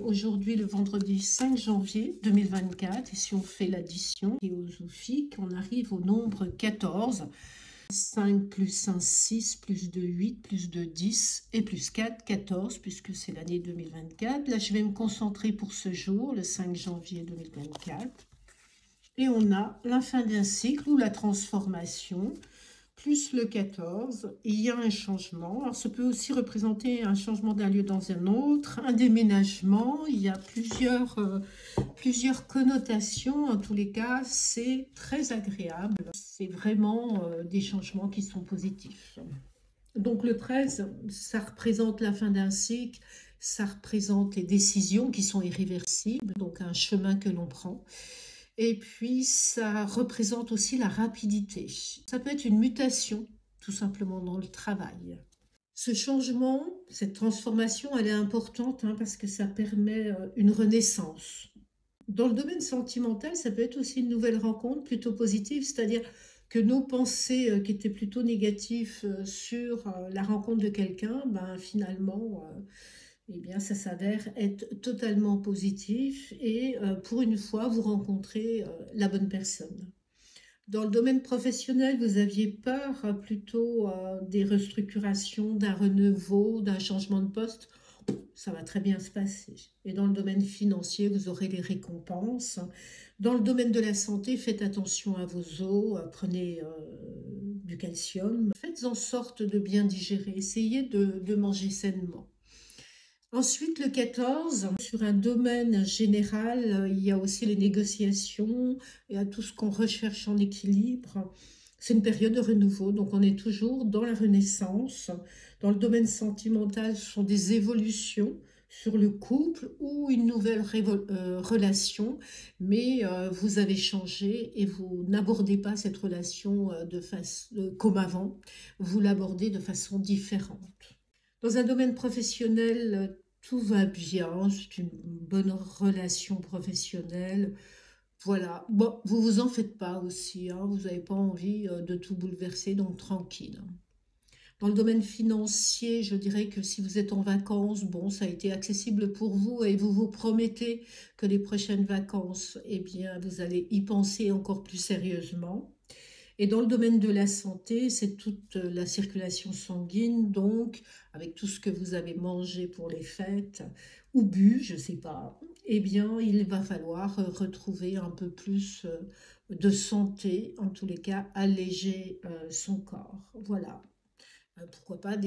Aujourd'hui, le vendredi 5 janvier 2024, et si on fait l'addition théosophique, on arrive au nombre 14. 5 plus 1, 6, plus 2, 8, plus 2, 10, et plus 4, 14, puisque c'est l'année 2024. Là, je vais me concentrer pour ce jour, le 5 janvier 2024. Et on a la fin d'un cycle ou la transformation, plus le 14, il y a un changement. Alors, ça peut aussi représenter un changement d'un lieu dans un autre, un déménagement. Il y a plusieurs connotations. En tous les cas, c'est très agréable. C'est vraiment des changements qui sont positifs. Donc, le 13, ça représente la fin d'un cycle. Ça représente les décisions qui sont irréversibles, donc un chemin que l'on prend. Et puis, ça représente aussi la rapidité. Ça peut être une mutation, tout simplement, dans le travail. Ce changement, cette transformation, elle est importante parce que ça permet une renaissance. Dans le domaine sentimental, ça peut être aussi une nouvelle rencontre plutôt positive, c'est-à-dire que nos pensées qui étaient plutôt négatives sur la rencontre de quelqu'un, finalement, eh bien, ça s'avère être totalement positif et pour une fois, vous rencontrez la bonne personne. Dans le domaine professionnel, vous aviez peur plutôt des restructurations, d'un renouveau, d'un changement de poste. Ça va très bien se passer. Et dans le domaine financier, vous aurez les récompenses. Dans le domaine de la santé, faites attention à vos os, prenez du calcium. Faites en sorte de bien digérer, essayez de manger sainement. Ensuite, le 14, sur un domaine général, il y a aussi les négociations, il y a tout ce qu'on recherche en équilibre. C'est une période de renouveau, donc on est toujours dans la renaissance. Dans le domaine sentimental, ce sont des évolutions sur le couple ou une nouvelle relation, mais vous avez changé et vous n'abordez pas cette relation comme avant, vous l'abordez de façon différente. Dans un domaine professionnel, tout va bien, c'est une bonne relation professionnelle. Voilà, bon, vous vous en faites pas aussi, vous n'avez pas envie de tout bouleverser, donc tranquille. Dans le domaine financier, je dirais que si vous êtes en vacances, bon, ça a été accessible pour vous et vous vous promettez que les prochaines vacances, eh bien, vous allez y penser encore plus sérieusement. Et dans le domaine de la santé, c'est toute la circulation sanguine, donc avec tout ce que vous avez mangé pour les fêtes ou bu, je ne sais pas, eh bien, il va falloir retrouver un peu plus de santé, en tous les cas, alléger son corps. Voilà. Pourquoi pas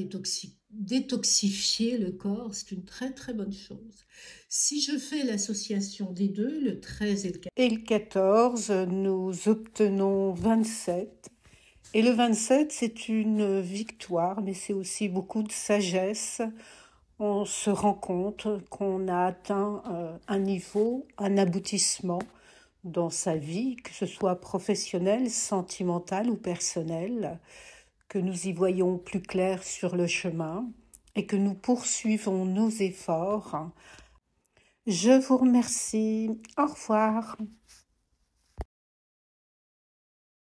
détoxifier le corps, c'est une très très bonne chose. Si je fais l'association des deux, le 13 et le 14, nous obtenons 27. Et le 27, c'est une victoire, mais c'est aussi beaucoup de sagesse. On se rend compte qu'on a atteint un niveau, un aboutissement dans sa vie, que ce soit professionnelle, sentimentale ou personnelle, que nous y voyons plus clair sur le chemin et que nous poursuivons nos efforts. Je vous remercie. Au revoir.